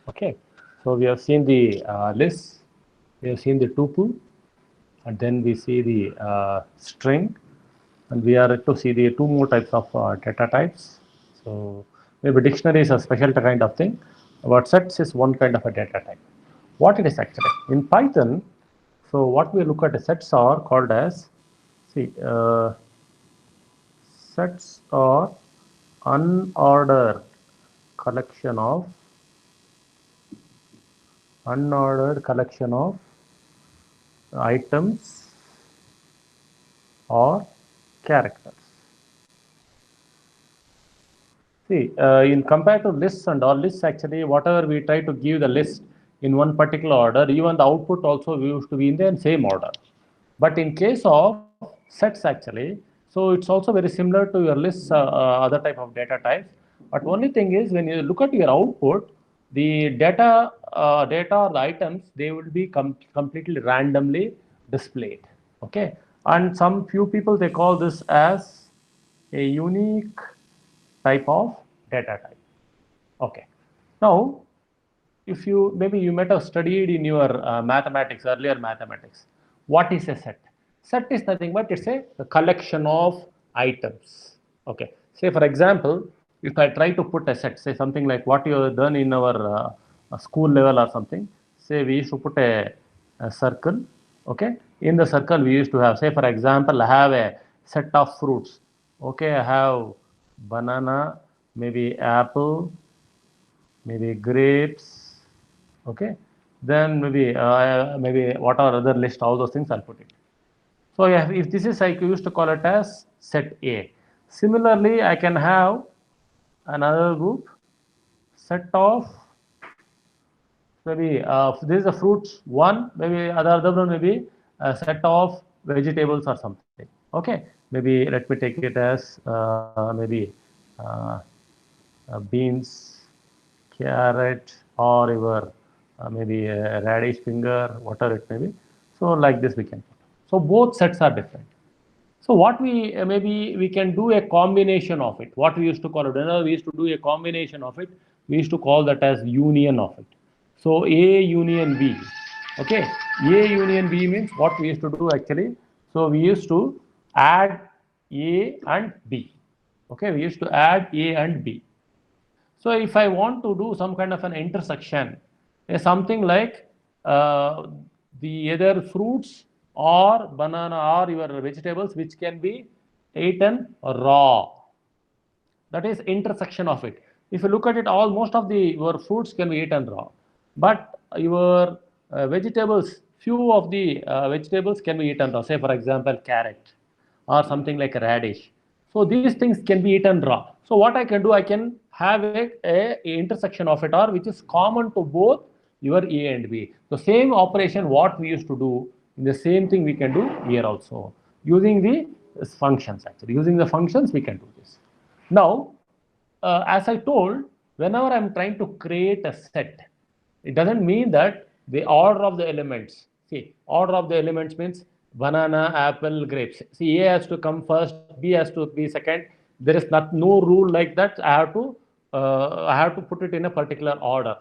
Okay, so we have seen the list, we have seen the tuple, and then we see the string, and we are to see the two more types of data types. So maybe dictionary is a special kind of thing, but sets is one kind of a data type. What it is actually in Python? So what we look at sets are called as, see, sets are unordered collection of unordered collection of items or characters. See, in compared to lists and all lists, actually, whatever we try to give the list in one particular order, even the output also used to be in the same order. But in case of sets, actually, so it's also very similar to your lists, other type of data types. But only thing is, when you look at your output, the data or the items, they will be completely randomly displayed. Okay, and some few people they call this as a unique type of data type. Okay. Now, if you maybe you might have studied in your mathematics, earlier mathematics, what is a set? Set is nothing but it's a collection of items. Okay. Say for example, if I try to put a set, say something like what you have done in our school level or something. Say we used to put a circle. Okay. In the circle we used to have, say for example, I have a set of fruits. Okay, I have banana, maybe apple, maybe grapes, okay, then maybe what are other list, all those things I'll put it. So yeah, if this is, I used to call it as set A. Similarly, I can have another group, set of, maybe this is a fruits one, maybe other one maybe a set of vegetables or something. Okay, maybe let me take it as maybe uh, beans, carrot, or your maybe a radish finger, whatever it may be. So like this we can put. So both sets are different. So what we maybe we can do a combination of it. What we used to call it, whenever we used to do a combination of it, we used to call that as union of it. So A union B. Okay, A union B means what we used to do actually. So we used to add A and B. Okay, we used to add A and B. So if I want to do some kind of an intersection, something like the either fruits or banana or your vegetables which can be eaten raw. That is intersection of it. If you look at it, all most of the your fruits can be eaten raw, but your vegetables, few of the vegetables can be eaten raw. Say for example, carrot or something like a radish. So these things can be eaten raw. So what I can do, I can have a intersection of it, or which is common to both your A and B. The same operation what we used to do, in the same thing we can do here also using the functions. Actually, using the functions we can do this. Now, as I told, whenever I'm trying to create a set, it doesn't mean that the order of the elements. See, order of the elements means banana, apple, grapes. See, A has to come first, B has to be second. There is no rule like that. I have to put it in a particular order.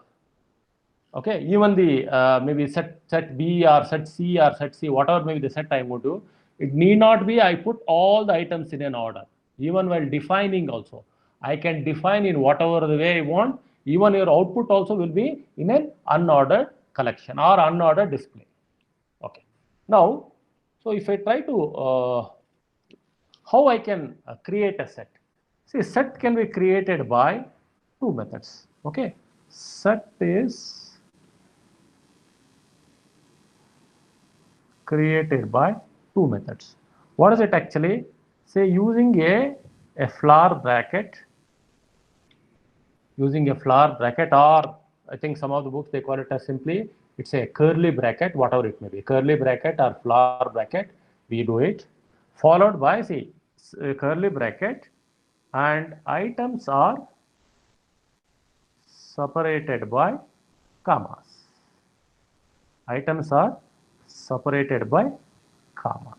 Okay, even the maybe set B or set C or set C, whatever maybe the set I would do, it need not be I put all the items in an order. Even while defining also, I can define in whatever the way I want. Even your output also will be in an unordered collection or unordered display. Okay. Now, so if I try to how I can create a set. See, set can be created by two methods. Okay, set is created by two methods. What is it actually? Say using a flower bracket, or I think some of the books they call it as simply it's a curly bracket, whatever it may be, curly bracket or flower bracket. We do it, followed by, see, a curly bracket, and items are separated by commas. Items are separated by comma.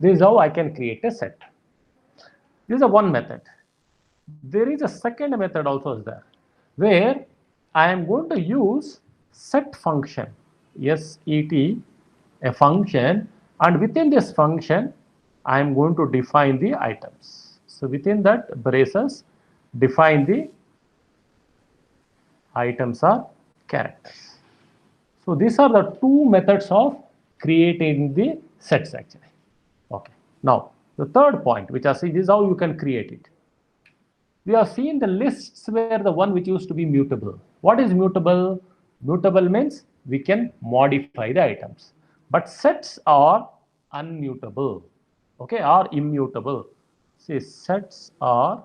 This is how I can create a set. This is a one method. there is a second method also is there, where I am going to use set function, set, a function, and within this function, I am going to define the items. So within that braces, define the items or characters. So these are the two methods of creating the sets actually. Okay. Now the third point, which I see, this is how you can create it. We have seen the lists where the one which used to be mutable. What is mutable? Mutable means we can modify the items. But sets are unmutable, okay, or immutable. See, sets are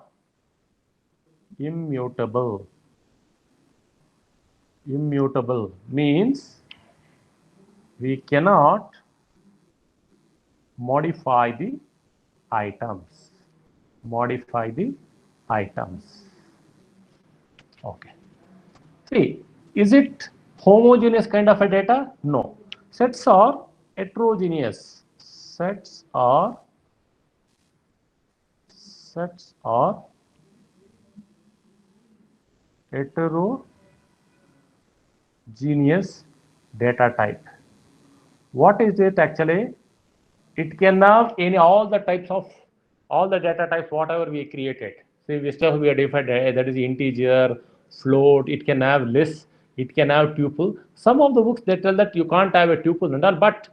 immutable. Immutable means we cannot modify the items. Modify the items. Okay. See, is it homogeneous kind of a data? No. Sets are heterogeneous. Sets are heterogeneous data type. What is it actually? It can have any all the types of all the data types whatever we created. See, we still we are defined that is integer, float. It can have list. It can have tuple. Some of the books they tell that you can't have a tuple and all, but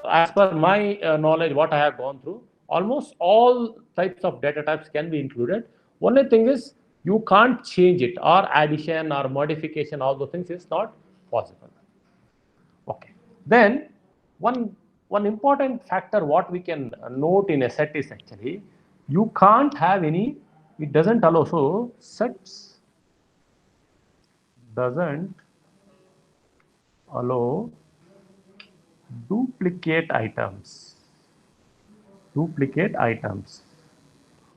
as per my knowledge, what I have gone through, almost all types of data types can be included. Only thing is you can't change it, or addition or modification. All those things is not possible. Okay. Then one important factor what we can note in a set is actually you can't have any. It doesn't allow. So sets doesn't allow duplicate items. Duplicate items.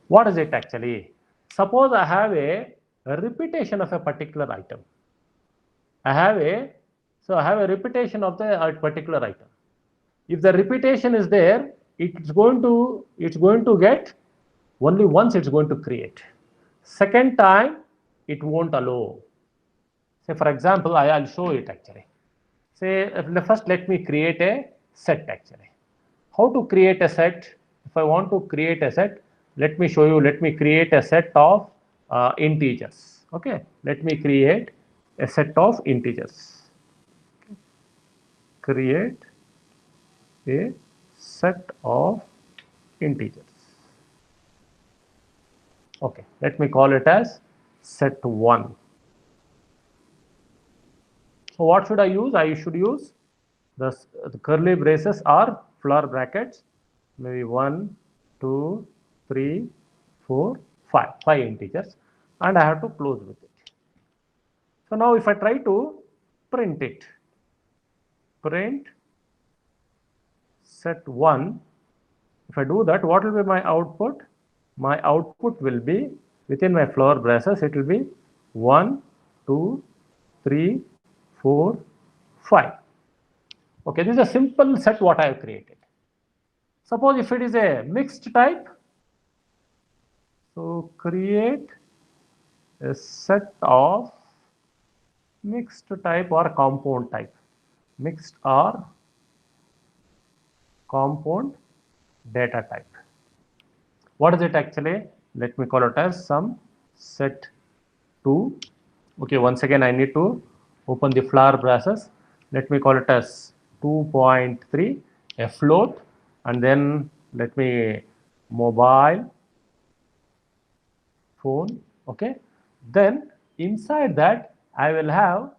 What is it actually? Suppose I have a repetition of a particular item. I have a repetition of the particular item. If the repetition is there, it's going to get only once it's going to create. Second time, it won't allow. Say for example, I'll show it actually. Say first let me create a set actually. How to create a set? If I want to create a set, let me show you. Let me create a set of integers. Okay, let me create a set of integers. Create a set of integers. Okay, let me call it as set 1. So what should I use? I should use the curly braces or flower brackets, maybe 1, 2, 3, 4, 5, 5 integers, and I have to close with it. So now if I try to print it, print set 1, if I do that, what will be my output? My output will be within my flower braces, it will be 1, 2, 3, 4, 5. Okay, this is a simple set what I have created. Suppose if it is a mixed type, so create a set of mixed type or compound type. Mixed or compound data type. What is it actually? Let me call it as some set 2. Okay, once again I need to open the flower braces. Let me call it as 2.3, a float, and then let me mobile phone. Okay, then inside that I will have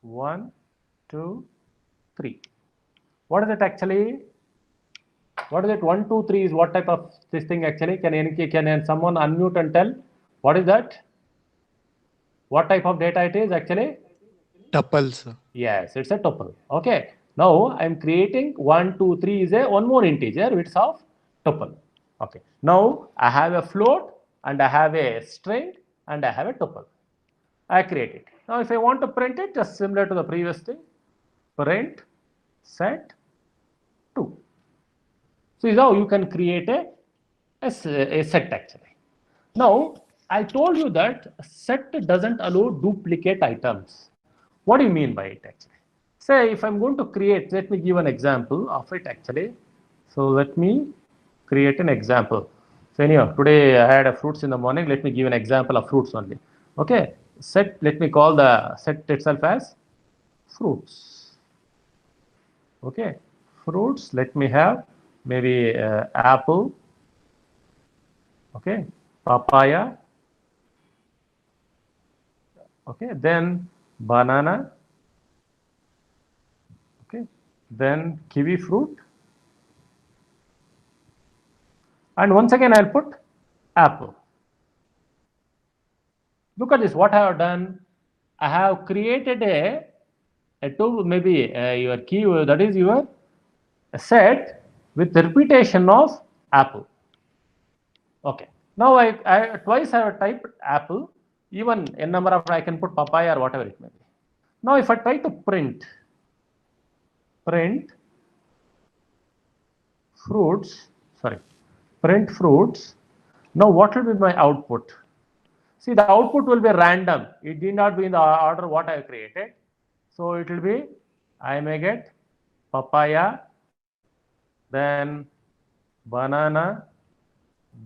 1, 2, 3. What is it actually? What is it? 1, 2, 3 is what type of this thing actually? Can someone unmute and tell what is that? What type of data it is actually? Tuples. Yes, it's a tuple. Okay. Now I'm creating 1, 2, 3 is a one more integer which is of tuple. Okay. Now I have a float and I have a string and I have a tuple. I create it. Now if I want to print it, just similar to the previous thing, print set 2. So is how you can create a set actually. Now, I told you that set doesn't allow duplicate items. What do you mean by it actually? Say if I'm going to create, let me give an example of it actually. So let me create an example. So anyhow, today I had a fruits in the morning. Let me give an example of fruits only. Okay, set, let me call the set itself as fruits. Okay, fruits, let me have maybe apple, okay, papaya, okay, then banana, okay, then kiwi fruit, and once again I'll put apple. Look at this, what I have done. I have created a two, maybe your key, that is your set with repetition of apple. Okay. Now I twice I have typed apple, even n number of I can put papaya or whatever it may be. Now if I try to print fruits, sorry, print fruits. Now what will be my output? See, the output will be random. It did not be in the order what I have created. So it will be, I may get papaya, then banana,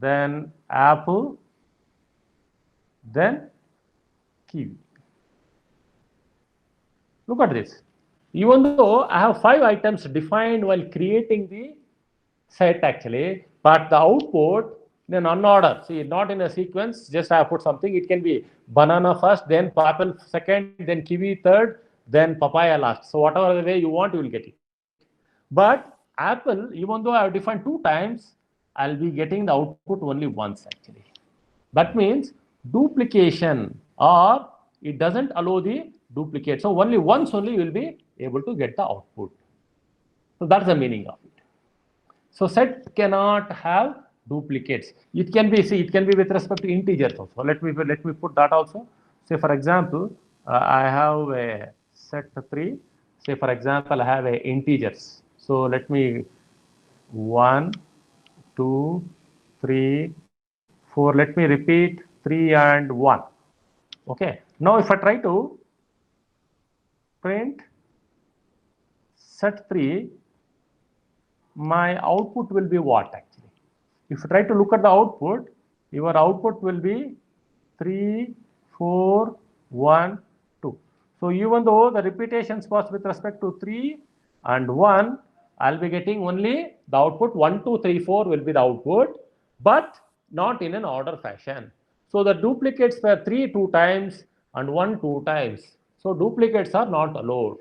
then apple, then kiwi. Look at this. Even though I have 5 items defined while creating the set actually, but the output in an unorder. See, not in a sequence, just I have put something. It can be banana first, then apple second, then kiwi third, then papaya last. So whatever the way you want, you will get it. But apple, even though I have defined 2 times, I'll be getting the output only once actually. That means duplication, or it doesn't allow the duplicate. So only once only you will be able to get the output. So that's the meaning of it. So set cannot have duplicates. It can be, see, it can be with respect to integers also. Let me put that also. Say for example, I have a set 3. Say for example, I have a integers. So let me 1, 2, 3, 4. Let me repeat 3 and 1. Okay. Now if I try to print set 3, my output will be what actually? If you try to look at the output, your output will be 3, 4, 1, 2. So even though the repetitions was with respect to 3 and 1, I'll be getting only the output 1, 2, 3, 4 will be the output, but not in an order fashion. So the duplicates were 3 2 times and 1 2 times. So duplicates are not allowed.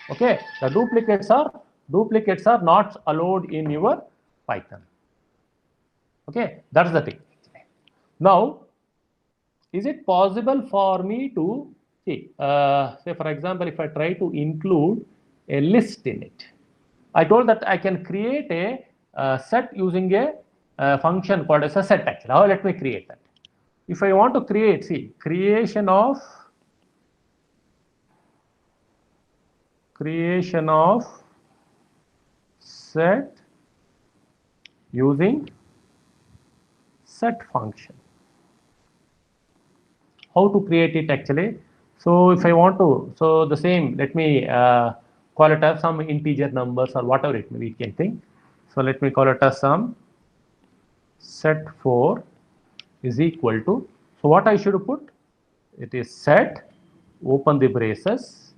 Okay, the duplicates are not allowed in your Python. Okay, that's the thing. Now, is it possible for me to see, say for example, if I try to include a list in it, I told that I can create a set using a function called as a set actually. Now let me create that. If I want to create, see, creation of set using set function. How to create it actually? So if I want to, so the same, let me call it as some integer numbers or whatever it may be, we can think. So let me call it as some set4 is equal to, so what I should put? It is set, open the braces.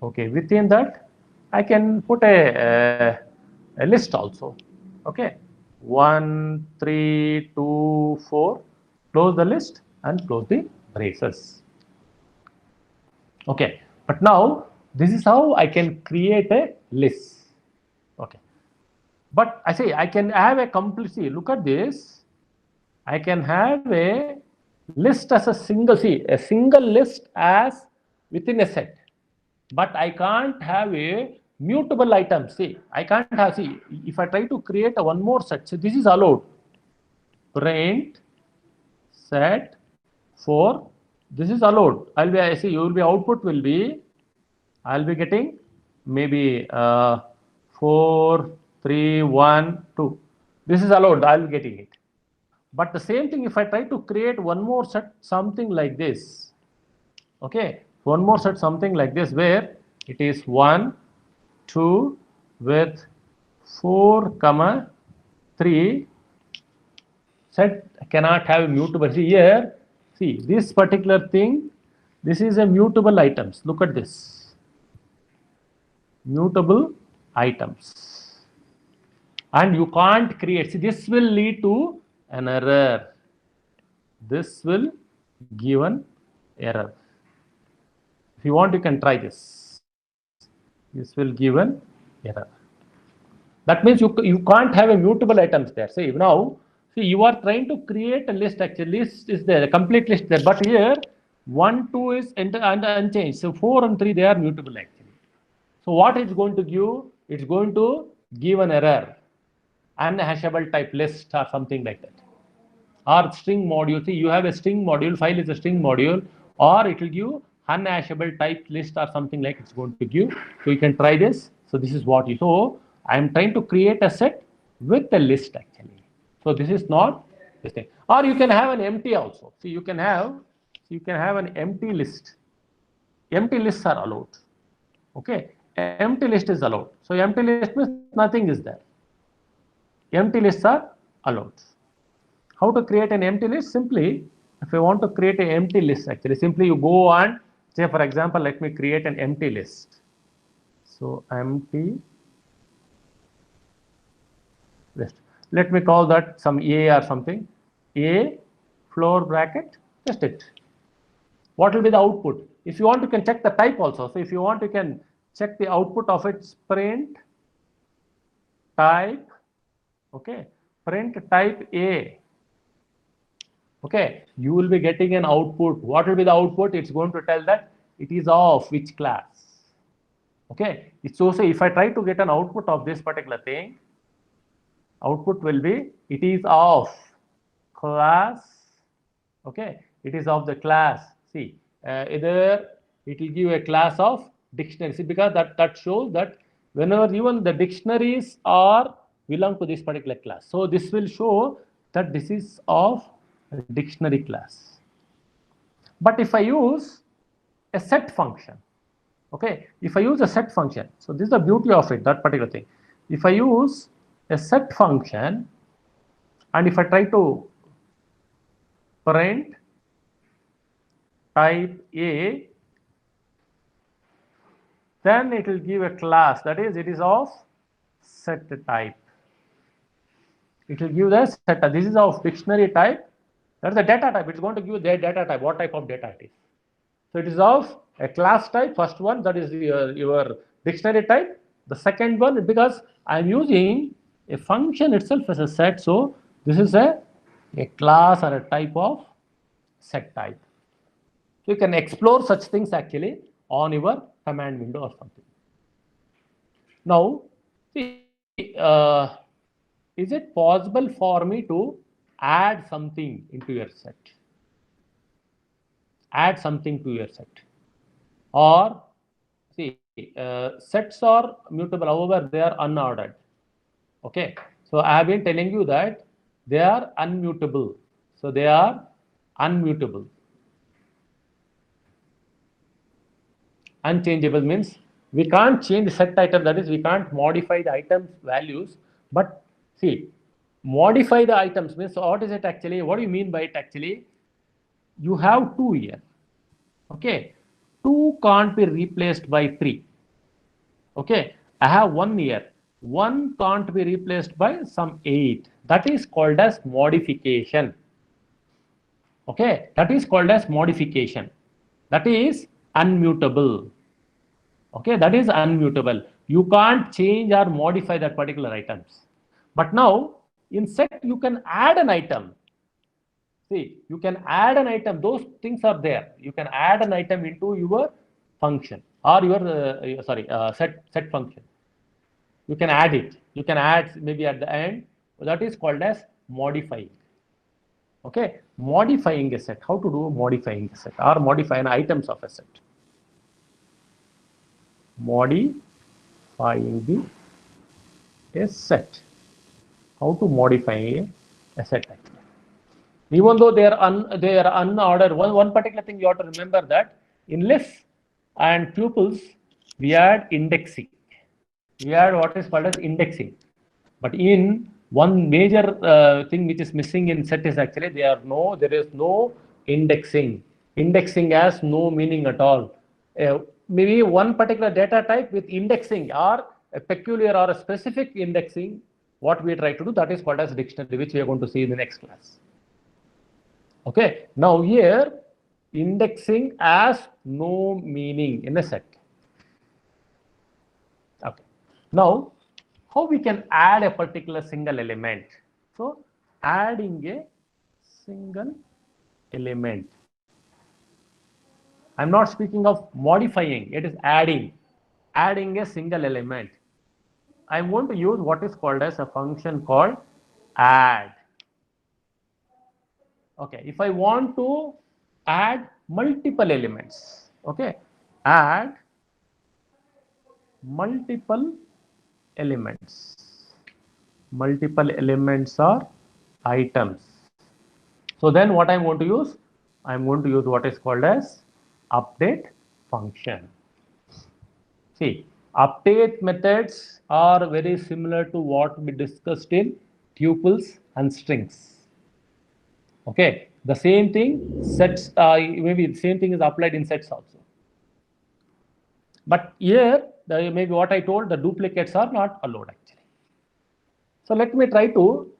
Okay, within that, I can put a list also. Okay, 1, 3, 2, 4. Close the list and close the braces. Okay, but now this is how I can create a list. Okay, but I say I can have a complete, see, look at this. I can have a list as a single, see, a single list as within a set, but I can't have a mutable item. See, I can't have, see, if I try to create a one more set, so this is allowed. Print set 4, this is allowed. I'll be, I see, you will be, output will be, I'll be getting maybe 4, 3, 1, 2. This is allowed, I'll be getting it. But the same thing, if I try to create one more set, something like this, okay, one more set, something like this, where it is 1, 2 with 4, 3, set cannot have mutable. See here, see this particular thing, this is a mutable items. Look at this, mutable items, and you can't create. See, this will lead to an error. This will give an error. If you want, you can try this. This will give an error. That means you can't have a mutable items there. See now, see you are trying to create a list. Actually, list is there, a complete list there. But here 1, 2 is unchanged. So 4 and 3 they are mutable actually. So what it's going to give? It's going to give an error, unhashable type list or something like that. Or string module. See, you have a string module, file is a string module, or it will give unhashable type list or something like it's going to give. So you can try this. So this is what you, so I am trying to create a set with a list actually. So this is not this thing. Or you can have an empty also. See, you can have an empty list. Empty lists are allowed. Okay, empty list is allowed. So empty list means nothing is there. Empty lists are allowed. How to create an empty list? Simply, if you want to create an empty list, actually, simply you go and say, for example, let me create an empty list. So empty list. Let me call that some A or something. A floor bracket, just it. What will be the output? If you want, you can check the type also. So if you want, you can check the output of its print type. Okay, print type A. Okay, you will be getting an output. What will be the output? It's going to tell that it is of which class. Okay, so say if I try to get an output of this particular thing, output will be it is of class. Okay, it is of the class. See, either it will give a class of dictionary. See, because that shows that whenever even the dictionaries are belong to this particular class. So this will show that this is of a dictionary class. But if I use a set function, okay, if I use a set function, so this is the beauty of it, that particular thing. If I use a set function and if I try to print type A, then it will give a class, that is, it is of set type. It will give the set. This is of dictionary type. That is the data type. It's going to give their data type, what type of data it is. So it is of a class type, first one, that is your dictionary type. The second one, because I am using a function itself as a set, so this is a class or a type of set type. So you can explore such things actually on your command window or something. Now, see, is it possible for me to add something into your set? Add something to your set. Or, see, sets are mutable, however, they are unordered. Okay, so I have been telling you that they are unmutable. So they are unmutable. Unchangeable means we can't change the set item, that is, we can't modify the item's values. But see, modify the items means what is it actually? What do you mean by it actually? You have 2 here. Okay, 2 can't be replaced by 3. Okay, I have 1 here. 1 can't be replaced by some 8. That is called as modification. Okay, that is called as modification. That is unmutable. Okay, that is unmutable. You can't change or modify that particular items. But now in set you can add an item. See, you can add an item. Those things are there. You can add an item into your function or your set function. You can add it. You can add maybe at the end. That is called as modifying. Okay, modifying a set. How to do modifying a set or modify an items of a set? Modifying a set. How to modify a set actually? Even though they are unordered. One particular thing you have to remember that in lists and tuples we add indexing. We add what is called as indexing. But in one major thing which is missing in set is actually there is no indexing. Indexing has no meaning at all. Maybe one particular data type with indexing or a peculiar or a specific indexing, what we try to do, that is called as dictionary, which we are going to see in the next class. Okay, now here indexing has no meaning in a set. Okay, now how we can add a particular single element? So adding a single element. I'm not speaking of modifying, it is adding a single element. I'm going to use what is called as a function called add. Okay, if I want to add multiple elements, okay, add multiple elements. Multiple elements are items. So then what I'm going to use? I'm going to use what is called as update function. See, update methods are very similar to what we discussed in tuples and strings. Okay, the same thing sets, maybe the same thing is applied in sets also. But here, maybe what I told, the duplicates are not allowed actually. So let me try to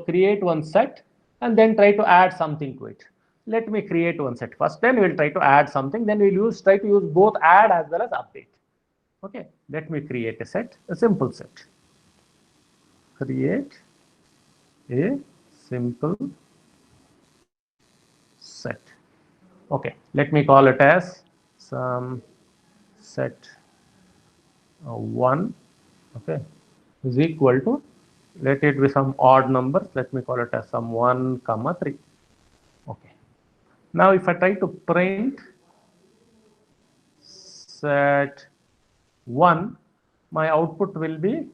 create one set and then try to add something to it. Let me create one set first, then we'll try to add something, then we'll try to use both add as well as update. Okay, let me create a set, a simple set. Create a simple set. Okay, let me call it as some set 1, okay, is equal to, let it be some odd numbers, let me call it as some 1, 3. Okay, now if I try to print set 1, my output will be,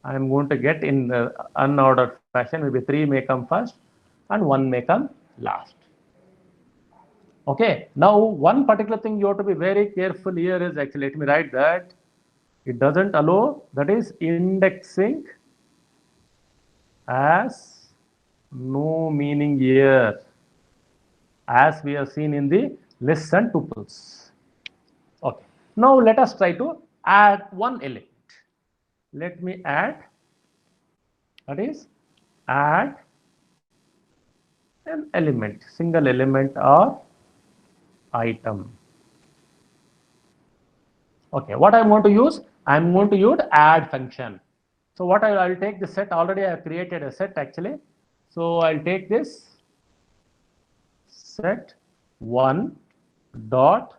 I am going to get in the unordered fashion, maybe 3 may come first and 1 may come last. Okay, now one particular thing you have to be very careful here is actually, let me write that it doesn't allow, that is indexing has no meaning here, as we have seen in the lists and tuples. Okay, now let us try to add one element. Let me add, that is add an element, single element or item. Okay, what I'm going to use? I'm going to use add function. So what I'll take the set, already I have created a set actually. So I'll take this set 1 dot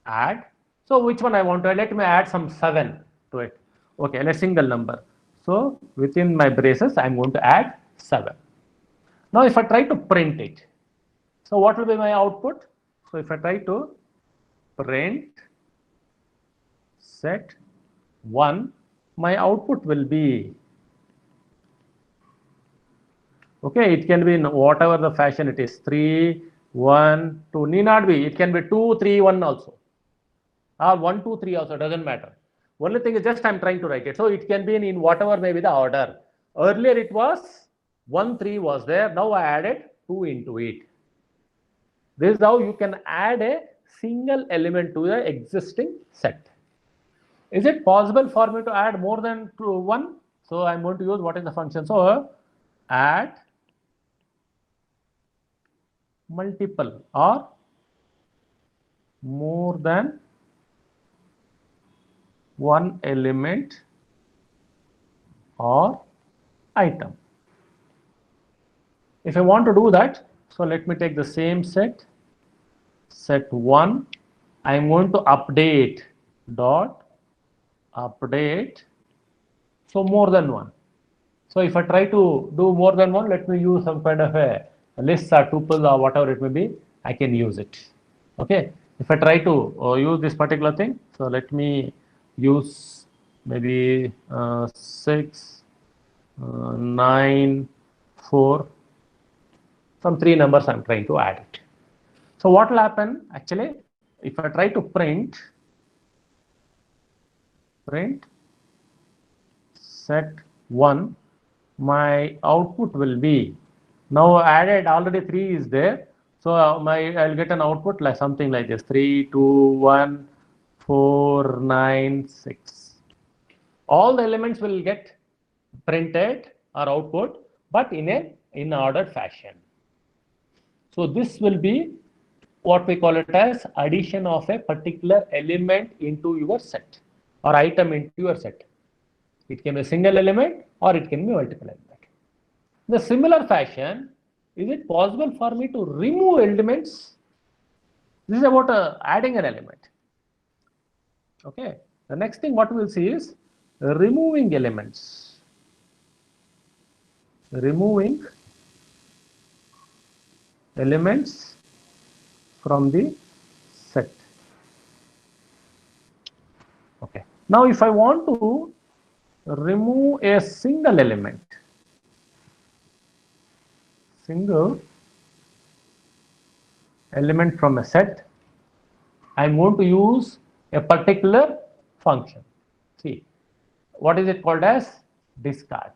add. So which one I want to add? Let me add some 7 to it. Okay, a single number. So within my braces, I'm going to add 7. Now if I try to print it, so what will be my output? So if I try to print set 1, my output will be, okay, it can be in whatever the fashion it is, 3, 1, 2, need not be, it can be 2, 3, 1 also, or 1, 2, 3 also, doesn't matter. Only thing is just I'm trying to write it. So it can be in whatever may be the order. Earlier it was 1, 3 was there, now I added 2 into it. This is how you can add a single element to the existing set. Is it possible for me to add more than 1? So I'm going to use what is the function. So add multiple or more than one element or item. If I want to do that, so let me take the same set 1. I am going to update dot update, so more than 1. So if I try to do more than 1, let me use some kind of a list or tuple or whatever it may be, I can use it. Okay, if I try to use this particular thing, so let me use maybe 6, 9, 4. Some three numbers I'm trying to add it. So what will happen actually if I try to print set 1, my output will be, now added already 3 is there, so I'll get an output like something like this: 3 2 1 4 9 6. All the elements will get printed or output, but in ordered fashion. So this will be what we call it as addition of a particular element into your set or item into your set. It can be a single element or it can be multiple element. In the similar fashion, is it possible for me to remove elements? This is about adding an element. Okay. The next thing what we will see is removing elements. Removing elements from the set. Okay. Now if I want to remove a single element, from a set, I'm going to use a particular function. See, what is it called as? Discard.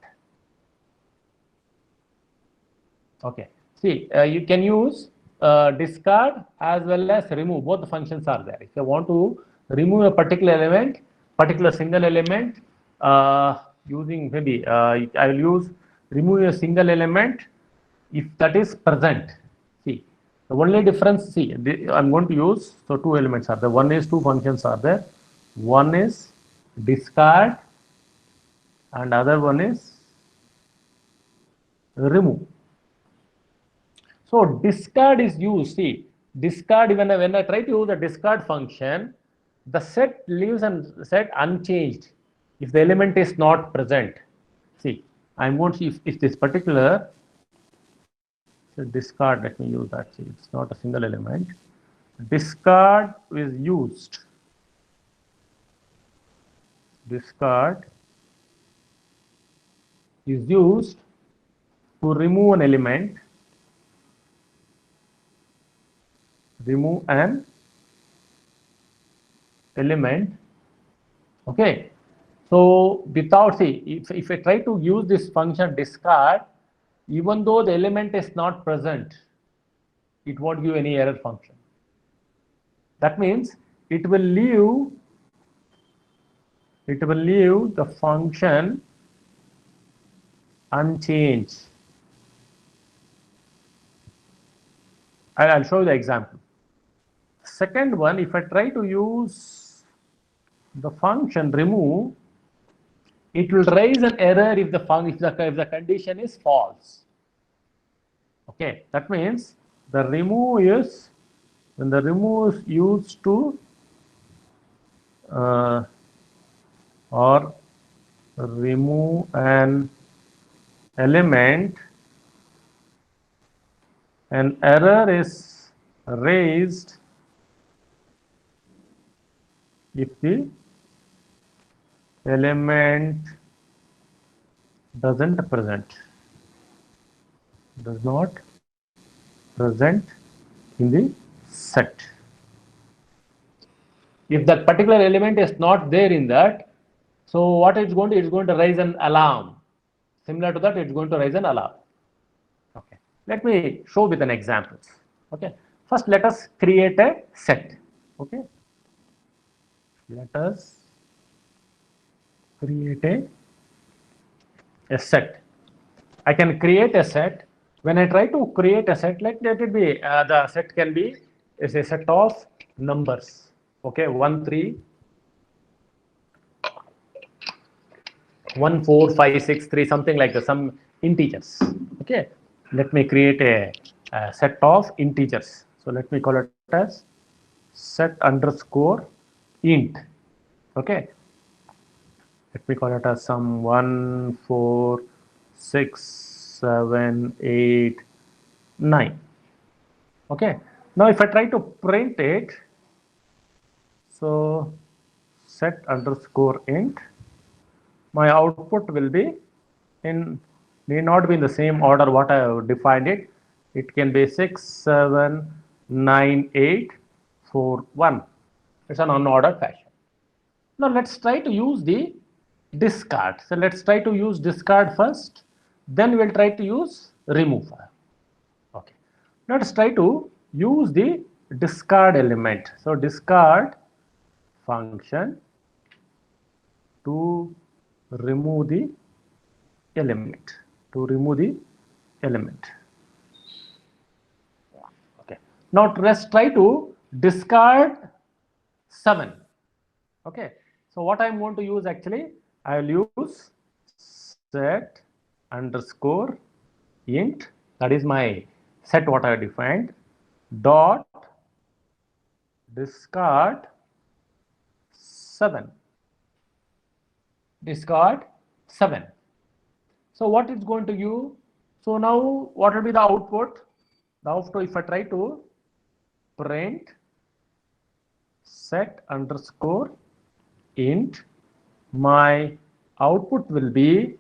Okay. See, you can use discard as well as remove. Both the functions are there. If you want to remove a particular element, particular single element, using maybe I will use remove a single element if that is present. See, the only difference, see, I'm going to use, so two elements are there. One is two functions are there. One is discard and other one is remove. So discard is used. See, discard, when I try to use the discard function, the set leaves and set unchanged if the element is not present. See, I'm going to see if this particular discard, let me use that. See, it's not a single element. Discard is used. Discard is used to remove an element. Remove an element. Okay. So without, see, if I try to use this function discard, even though the element is not present, it won't give any error function. That means it will leave the function unchanged. I'll show you the example. Second one, if I try to use the function remove, it will raise an error if the condition is false. Okay, that means the remove is, when the remove is used to or remove an element, an error is raised if the element does not present in the set. If that particular element is not there in that, so what it's going to raise an alarm. Similar to that, it's going to raise an alarm. Okay. Let me show with an example. Okay. First, let us create a set. Okay. Let us create a set. I can create a set. When I try to create a set, let it be, the set can be is a set of numbers. Okay, 1 3 1 4 5 6 3, something like that, some integers. Okay, let me create a set of integers. So let me call it as set underscore int. Okay, let me call it as some 1 4 6 7 8 9. Okay, now if I try to print it, so set underscore int, my output will be may not be in the same order what I have defined it. It can be 6, 7, 9, 8, 4, 1. It's an unordered fashion. Now let's try to use the discard. So let's try to use discard first, then we'll try to use remove. Okay. Let's try to use the discard element. So discard function to remove the element. To remove the element. Okay. Now let's try to discard 7. Okay. So what I'm going to use actually, I will use set underscore int, that is my set what I defined, dot discard 7. Discard 7. So what it's going to give? So now what will be the output? The output, if I try to print set underscore int, my output will be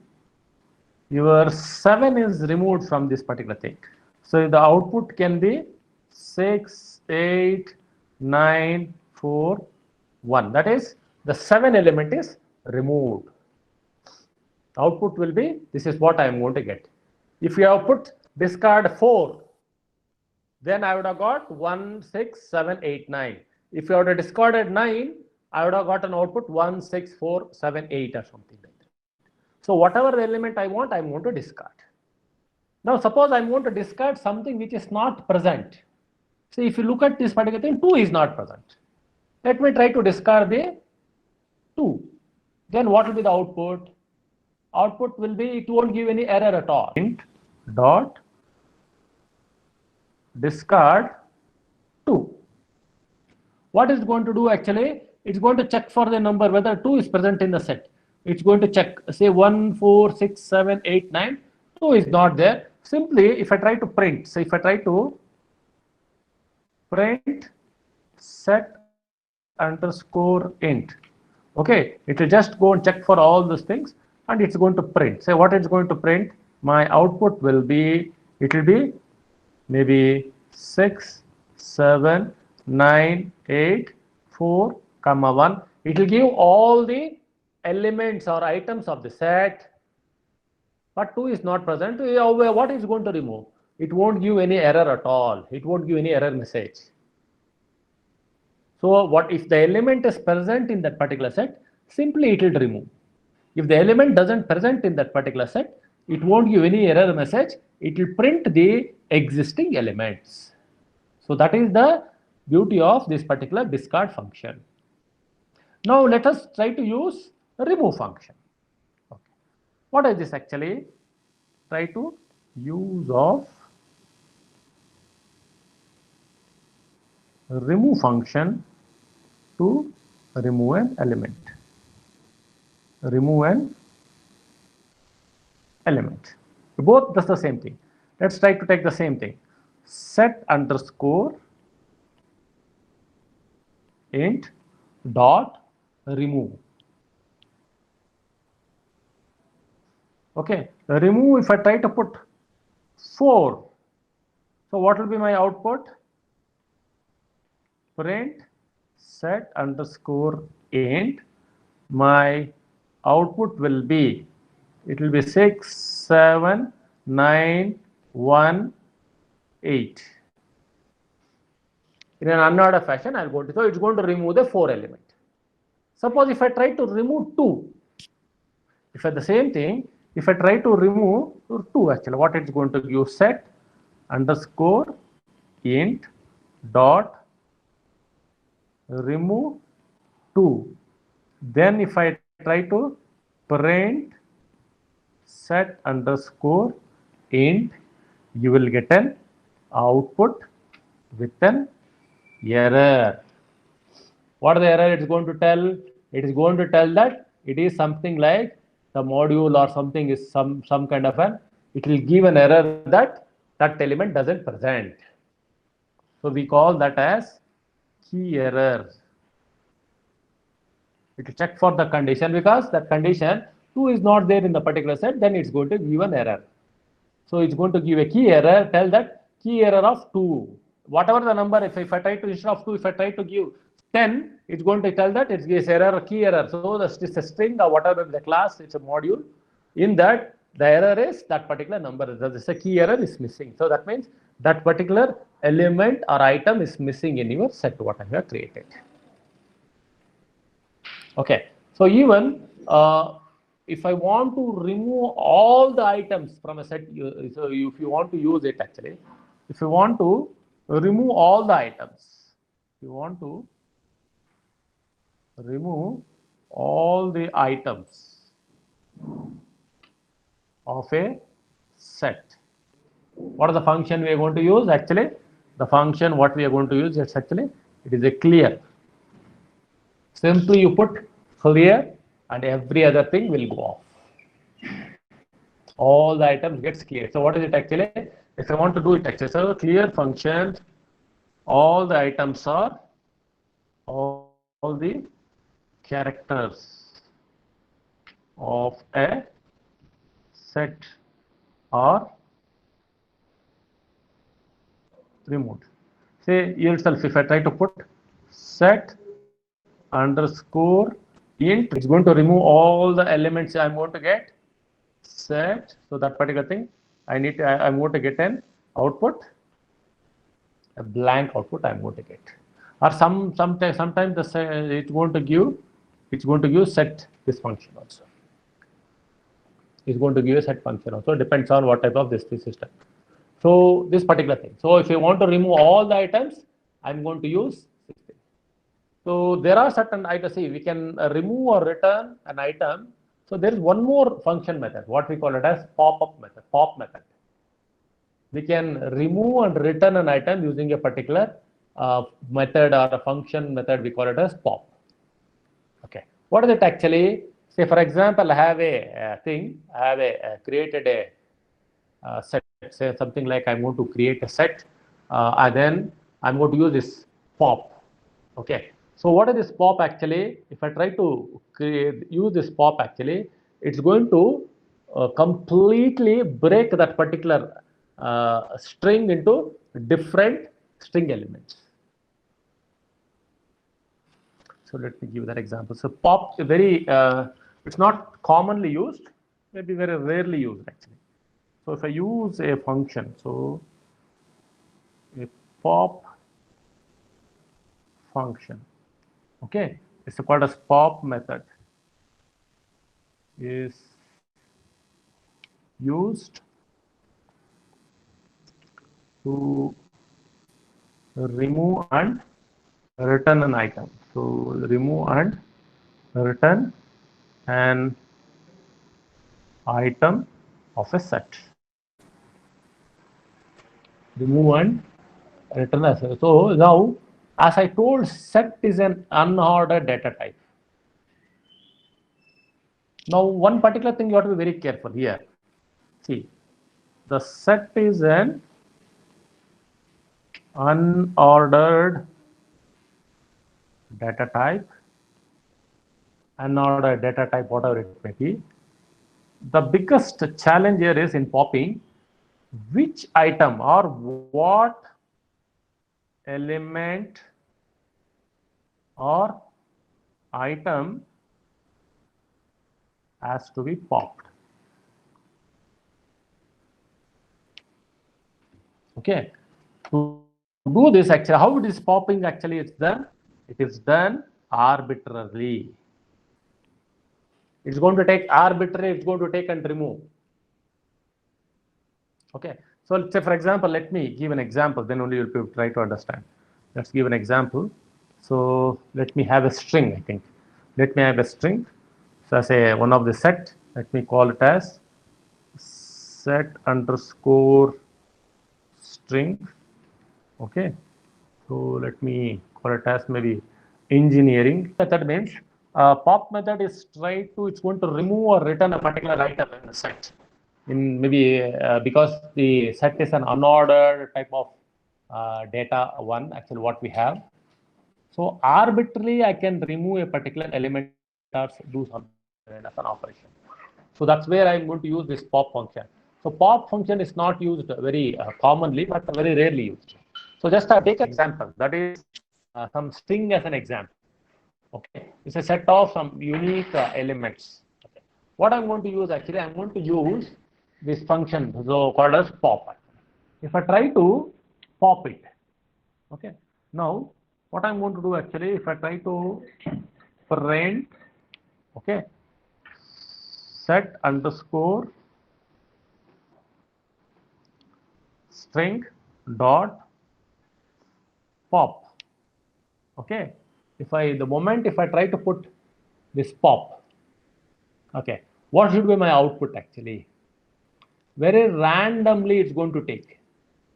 your 7 is removed from this particular thing. So the output can be 6, 8, 9, 4, 1. That is the 7 element is removed. Output will be, this is what I am going to get. If you have put discard 4, then I would have got 1, 6, 7, 8, 9. If you would have discarded 9, I would have got an output 1, 6, 4, 7, 8 or something like that. So whatever element I want, I'm going to discard. Now suppose I'm going to discard something which is not present. So if you look at this particular thing, 2 is not present. Let me try to discard the 2. Then what will be the output? Output will be, it won't give any error at all. Int dot discard 2. What is going to do actually? It's going to check for the number whether 2 is present in the set. It's going to check, say 1, 4, 6, 7, 8, 9, 2 is not there. Simply, if I try to print, so if I try to print set underscore int, okay, it will just go and check for all those things and it's going to print. Say what it's going to print, my output will be, it will be maybe 6, 7, 9, 8, 4, 1. It will give all the elements or items of the set, but 2 is not present. What is going to remove? It won't give any error at all. It won't give any error message. So what if the element is present in that particular set? Simply it will remove. If the element doesn't present in that particular set, it won't give any error message. It will print the existing elements. So that is the beauty of this particular discard function. Now let us try to use a remove function. Okay. What is this actually? Try to use of remove function to remove an element. Remove an element. Both does the same thing. Let's try to take the same thing. Set underscore int dot remove. Okay, remove, if I try to put 4, so what will be my output? Print set underscore int, my output will be, it will be 6, 7, 9, 1, 8. In an unordered fashion, I'll go to, so it's going to remove the 4 element. Suppose if I try to remove 2, if I the same thing, if I try to remove 2, actually what it's going to give, set underscore int dot remove 2. Then if I try to print set underscore int, you will get an output with an error. What is the error it's going to tell? It is going to tell that it is something like the module or something is some kind of an, it will give an error that that element doesn't present. So we call that as key error. It will check for the condition, because that condition 2 is not there in the particular set, then it's going to give an error. So it's going to give a key error, tell that key error of 2. Whatever the number, if I try to, instead of 2, if I try to give 10, it's going to tell that it gives error, key error. So it's a string or whatever the class, it's a module. In that, the error is that particular number. There's a key error is missing. So that means that particular element or item is missing in your set, what I have created. Okay. So even if I want to remove all the items from a set, so if you want to use it actually, if you want to remove all the items, you want to remove all the items of a set. What is the function we are going to use? Actually, the function what we are going to use is actually, it is a clear. Simply you put clear and every other thing will go off. All the items gets clear. So what is it actually? If I want to do it actually, so clear function, all the items are, all the characters of a set are removed. Say yourself, if I try to put set underscore int, it's going to remove all the elements I'm going to get set. So that particular thing, I'm going to get an output, a blank output I'm going to get. Or sometimes it's going to give set this function also. It's going to give a set function also. Depends on what type of this system. So this particular thing. So if you want to remove all the items, I'm going to use this thing. So there are certain items. See, we can remove or return an item. So there is one more function method, what we call it as pop-up method, pop method. We can remove and return an item using a particular method or a function method. We call it as pop. Okay. What is it actually? Say for example, I have a thing. I have created a set. Say something like I'm going to create a set, and then I'm going to use this pop. Okay. So what is this pop actually? If I try to use this pop actually, it's going to completely break that particular string into different string elements. So let me give that example. So pop, it's not commonly used, maybe very rarely used actually. So if I use a function, so a pop function, okay, it's called as pop method is used to remove and return an item. So remove and return an item of a set. Remove and return a set. So now, as I told, set is an unordered data type. Now, one particular thing you have to be very careful here. See, the set is an unordered data type, unordered data type, whatever it may be. The biggest challenge here is in popping, which item or what element or item has to be popped. Okay. To do this actually, how it is popping actually it's done? It is done arbitrarily. It's going to take arbitrary, it's going to take and remove. Okay. So let's say for example, let me give an example, then only you'll be able to try to understand. Let's give an example. So let me have a string, I think. Let me have a string. So I say one of the set, let me call it as set underscore string. Okay. So let me call it as maybe engineering. Method means pop method is it's going to remove or return a particular item in the set. In maybe because the set is an unordered type of data one, actually what we have. So arbitrarily I can remove a particular element or do something as an operation. So that's where I'm going to use this pop function. So pop function is not used very commonly, but very rarely used. So just take an example. That is some string as an example. Okay, it's a set of some unique elements. Okay. What I'm going to use actually, I'm going to use this function, so called as pop. If I try to pop it, okay. Now, what I'm going to do actually, if I try to print, okay, set underscore string dot pop, okay. The moment if I try to put this pop, okay, what should be my output actually? Very randomly it's going to take.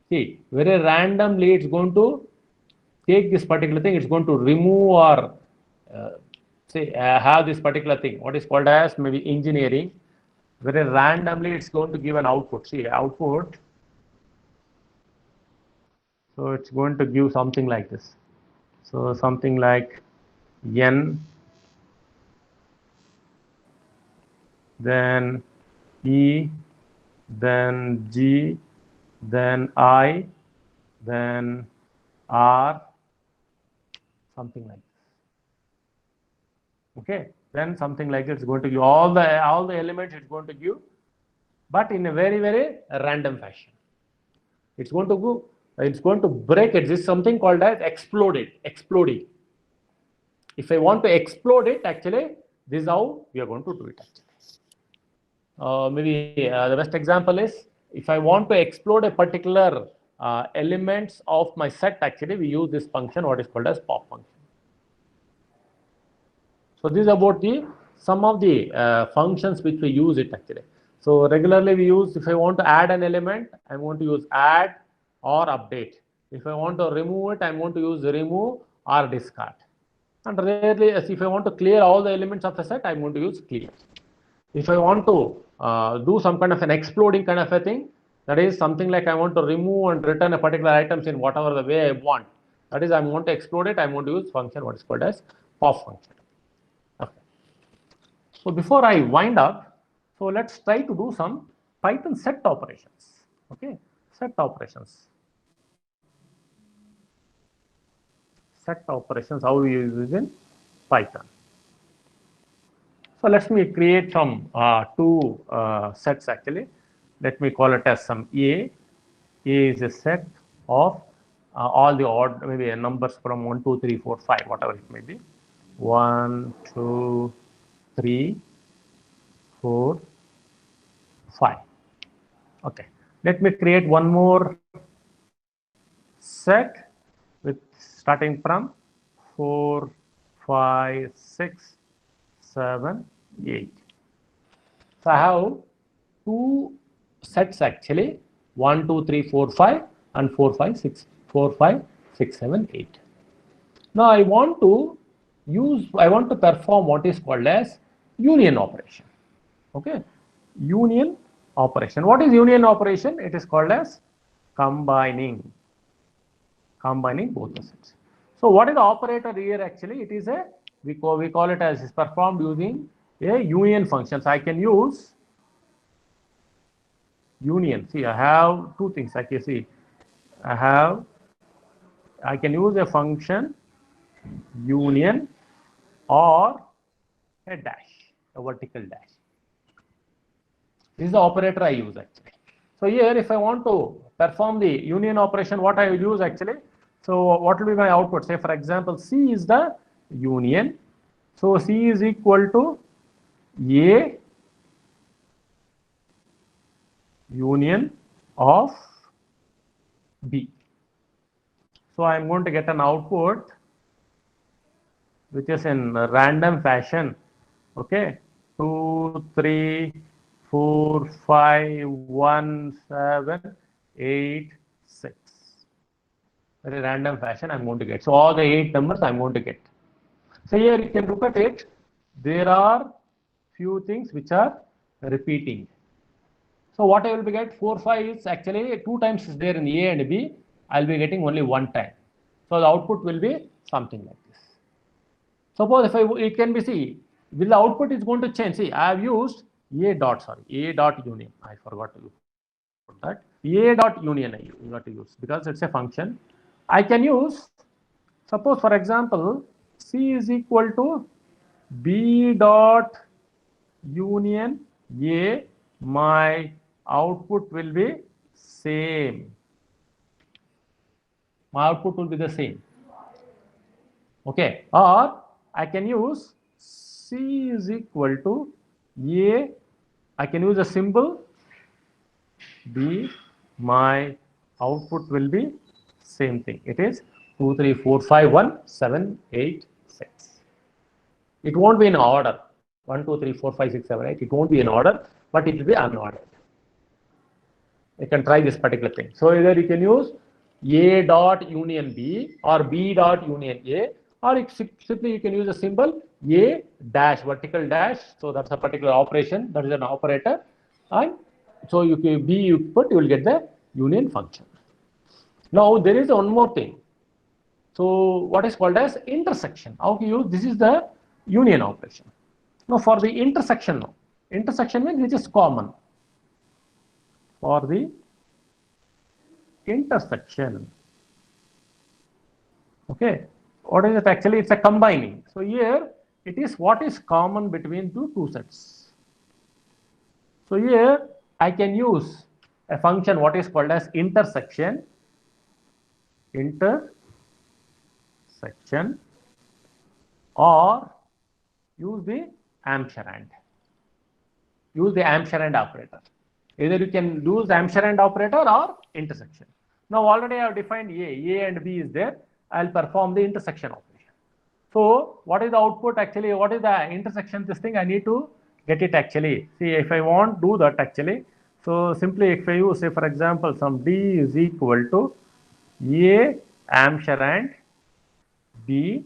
See, very randomly it's going to take this particular thing, it's going to remove or say have this particular thing, what is called as maybe engineering. Very randomly it's going to give an output. See, output. So it's going to give something like this. So something like N, then E, then G, then I, then R, something like this. Okay, then something like it's going to give all the elements it's going to give, but in a very random fashion. It's going to go. It's going to break it. This is something called as exploding. If I want to explode it, actually, this is how we are going to do it. Actually, maybe the best example is if I want to explode a particular elements of my set. Actually, we use this function, what is called as pop function. So this is about the some of the functions which we use it actually. So regularly we use, if I want to add an element, I want to use add or update. If I want to remove it, I want to use remove or discard. And rarely, if I want to clear all the elements of a set, I'm going to use clear. If I want to do some kind of an exploding kind of a thing, that is something like I want to remove and return a particular items in whatever the way I want. That is, I want to explode it, I want to use function what is called as pop function. Okay. So before I wind up, so let's try to do some Python set operations. Okay, set operations. Set operations, how we use it in Python. So let me create some two sets actually. Let me call it as some A. A is a set of all the odd, maybe numbers from 1, 2, 3, 4, 5, whatever it may be. 1, 2, 3, 4, 5. Okay. Let me create one more set with starting from 4, 5, 6, 7, 8. So I have two sets actually, 1, 2, 3, 4, 5 and 4, 5, 6, 4, 5, 6, 7, 8. Now I want to perform what is called as union operation. Okay, union operation. What is union operation? It is called as combining both the sets. So what is the operator here actually? It is a, we call it as is performed using a union function. So I can use union. See, I have two things. I can see I can use a function union or a dash, a vertical dash. This is the operator I use actually. So here if I want to perform the union operation, what I will use actually, so what will be my output? Say for example, C is the union. So C is equal to A union of B. So I am going to get an output which is in random fashion. Okay, 2, 3, 4, 5, 1, 7, 8, 6. Very random fashion I'm going to get. So all the 8 numbers I'm going to get. So here you can look at it. There are few things which are repeating. So what I will be get 4, 5 is actually 2 times is there in A and B. I'll be getting only 1 time. So the output will be something like this. Suppose if it can be see, will the output is going to change. See, I have used A dot union. I forgot to that A dot union you got to use because it's a function. I can use, suppose for example, C is equal to B dot union A, my output will be same. My output will be the same. Okay, or I can use C is equal to A, I can use a symbol B, my output will be same thing. It is 2, 3, 4, 5, 1, 7, 8, 6. It won't be in order. 1, 2, 3, 4, 5, 6, 7, 8. It won't be in order, but it will be unordered. You can try this particular thing. So either you can use A dot union B or B dot union A, or simply you can use a symbol A dash, vertical dash. So that's a particular operation. That is an operator. And so you can B you put, you will get the union function. Now there is one more thing. So what is called as intersection. How to use this is the union operation. Now for the intersection, now intersection means which is common. For the intersection, okay, what is it actually? It's a combining. So here it is what is common between two sets. So here I can use a function what is called as intersection or use the Ampersand. Use the Ampersand operator. Either you can use the Ampersand operator or intersection. Now already I have defined A and B is there. I'll perform the intersection operation. So what is the output actually? What is the intersection? This thing I need to get it actually. See if I want to do that actually. So simply if I use say for example some D is equal to A Ampersand B,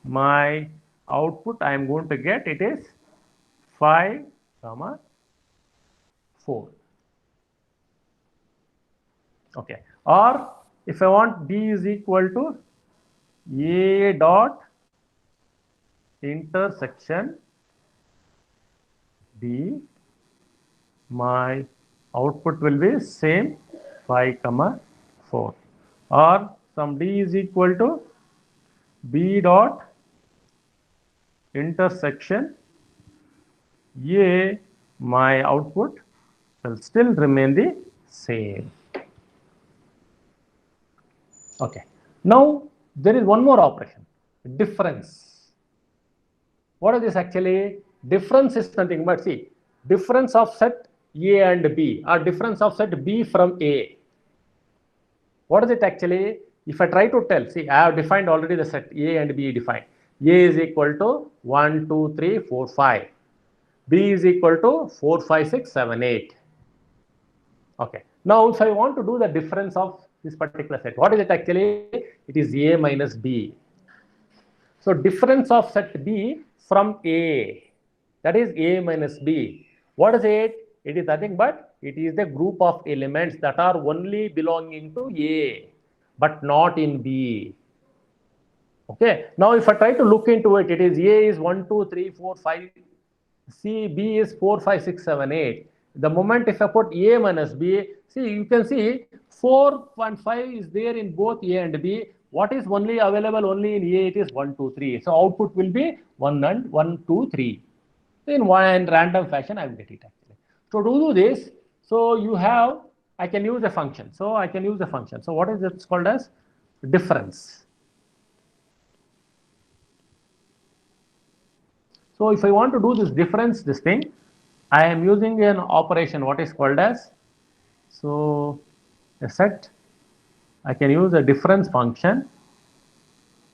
my output I am going to get it is 5, 4. Okay, or if I want B is equal to A dot intersection B, my output will be same 5, 4, or some D is equal to B dot intersection A, my output will still remain the same. Okay, now there is one more operation, difference. What is this actually? Difference is nothing but see, difference of set A and B or difference of set B from A. What is it actually? If I try to tell, see, I have defined already the set A and B defined. A is equal to 1, 2, 3, 4, 5. B is equal to 4, 5, 6, 7, 8. Okay. Now, if I want to do the difference of this particular set, what is it actually? It is A minus B. So, difference of set B from A, that is A minus B. What is it? It is nothing but it is the group of elements that are only belonging to A, but not in B. Okay. Now, if I try to look into it, it is A is 1, 2, 3, 4, 5. C, B is 4, 5, 6, 7, 8. The moment if I put A minus B, see, you can see 4 and 5 is there in both A and B. What is only available only in A? It is 1, 2, 3. So output will be 1 and 1, 2, 3. In one random fashion, I will get it actually. So to do this, so you have, I can use a function. So I can use a function. So what is it called as? Difference. So if I want to do this difference, this thing, I am using an operation what is called as, so a set, I can use a difference function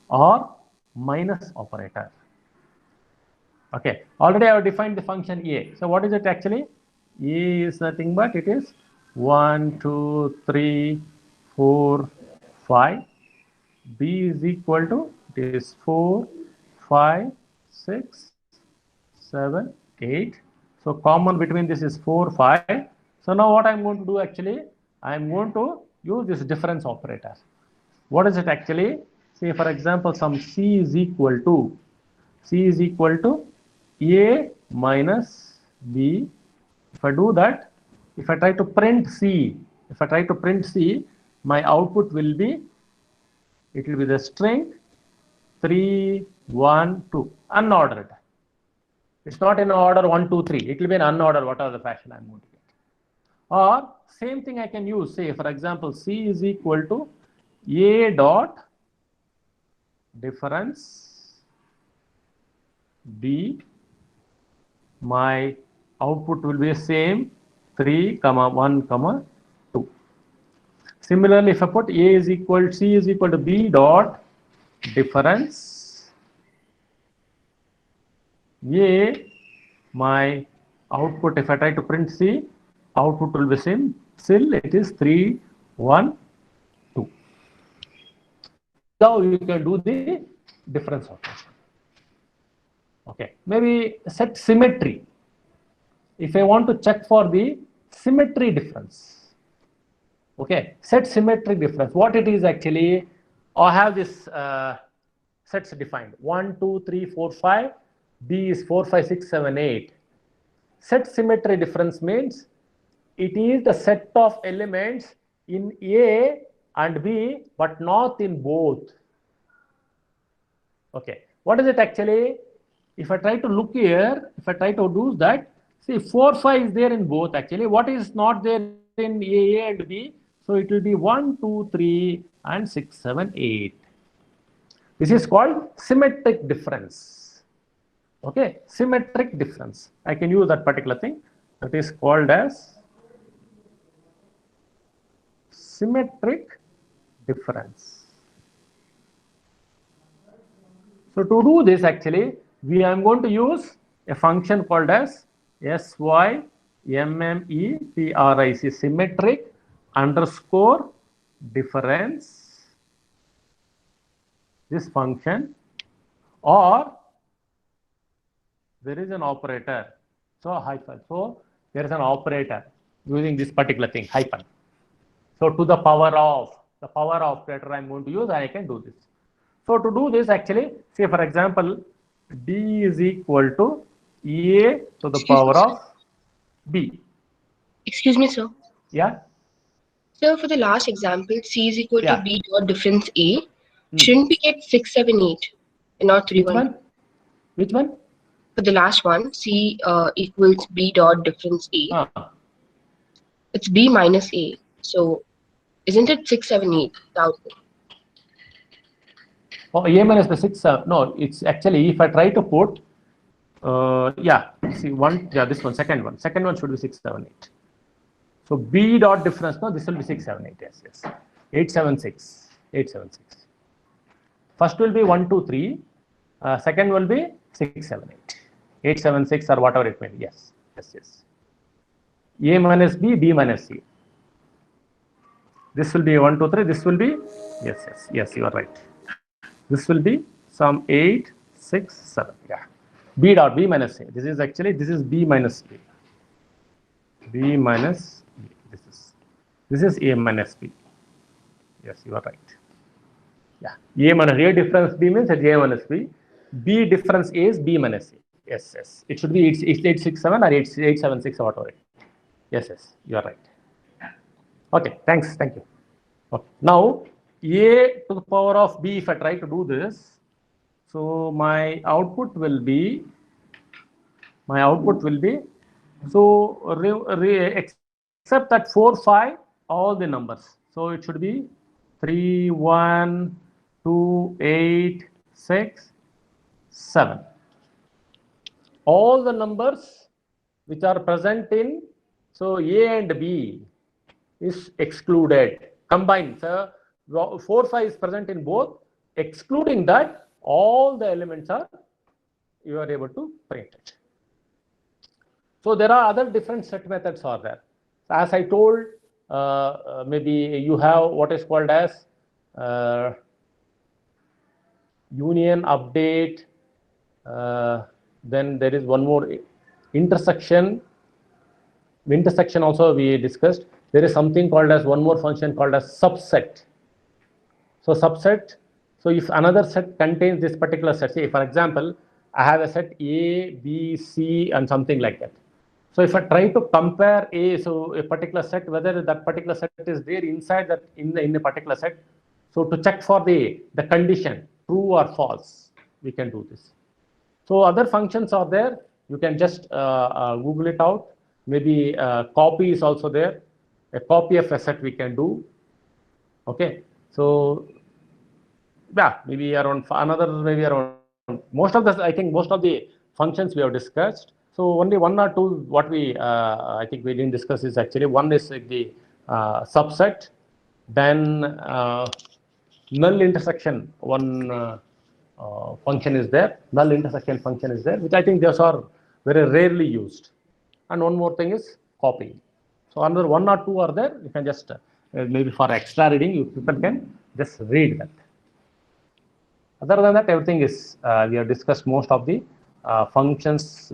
or minus operator. Okay, already I have defined the function A. So what is it actually? A is nothing but it is 1, 2, 3, 4, 5. B is equal to, it is 4, 5, 6, 7, 8. So common between this is 4, 5. So now what I'm going to do actually, I'm going to use this difference operator. What is it actually? Say for example, some C is equal to A minus B. If I do that, if I try to print C, my output will be, it will be the string 3, 1, 2, unordered. It's not in order 1, 2, 3. It will be in unordered, whatever the fashion I'm going to get. Or same thing I can use, say for example, C is equal to A dot difference B. My output will be the same 3, 1, 2. Similarly, if I put C is equal to B dot difference A, my output, if I try to print C, output will be same. Still, it is 3, 1, 2. Now you can do the difference operation. Okay, maybe set symmetry. If I want to check for the symmetry difference, okay, set symmetric difference. What it is actually, I have this sets defined 1, 2, 3, 4, 5. B is 4, 5, 6, 7, 8. Set symmetry difference means it is the set of elements in A and B, but not in both. Okay, what is it actually? If I try to look here, if I try to do that, see 4, 5 is there in both actually. What is not there in A and B? So it will be 1, 2, 3 and 6, 7, 8. This is called symmetric difference. Okay, symmetric difference. I can use that particular thing. That is called as symmetric difference. So to do this actually, I am going to use a function called as SYMMETRIC, symmetric underscore difference, this function, or there is an operator, so hyphen. So there is an operator using this particular thing, hyphen. So to the power of operator I'm going to use, and I can do this. So to do this actually, say for example, D is equal to A to the power of B. Excuse me, sir. Yeah. So for the last example, C is equal to B dot difference A. Shouldn't we get 6, 7, 8 and not 3, 1? Which one? For the last one, C equals B dot difference A. It's B minus A. So isn't it 6, 7, 8? The output. Oh, A minus the 6, no, it's actually, if I try to put, see this one, second one should be 6, 7, 8. So B dot difference, no, this will be 6, 7, 8, yes. 8, 7, 6, 8, 7, 6. First will be 1, 2, 3, second will be 6, 7, 8. 8, 7, 6 or whatever it may be, yes. A minus B, B minus C. This will be 1, 2, 3, this will be, yes, you are right. This will be some 8, 6, 7, B dot, B minus A. This is B minus A. B minus B. This is A minus B. Yes, you are right. A minus A difference B means it's A minus B. B difference A is B minus A. Yes. It should be 8, 6, 7 or 8, 7, 6 or whatever. Yes, you are right. Okay, thank you. Okay. Now A to the power of B, if I try to do this, so my output will be, so except that 4, 5, all the numbers. So it should be 3, 1, 2, 8, 6, 7. All the numbers which are present in, so A and B is excluded, combined. So 4, 5 is present in both. Excluding that, all the elements you are able to print it. So there are other different set methods are there. As I told, maybe you have what is called as union, update. Then there is one more, intersection. Intersection also we discussed. There is something called as one more function called as subset. So subset. So if another set contains this particular set, say for example, I have a set A, B, C, and something like that. So if I try to compare a particular set, whether that particular set is there inside that in a particular set. So to check for the condition, true or false, we can do this. So other functions are there. You can just Google it out. Maybe copy is also there. A copy of a set we can do. Okay. So yeah, maybe around most of the, I think most of the functions we have discussed. So only one or two what we I think we didn't discuss is actually one is like the subset, then null intersection one function is there, null intersection function is there, which I think those are very rarely used. And one more thing is copying. So another one or two are there. You can just maybe for extra reading, people can just read that. Other than that, everything is we have discussed most of the functions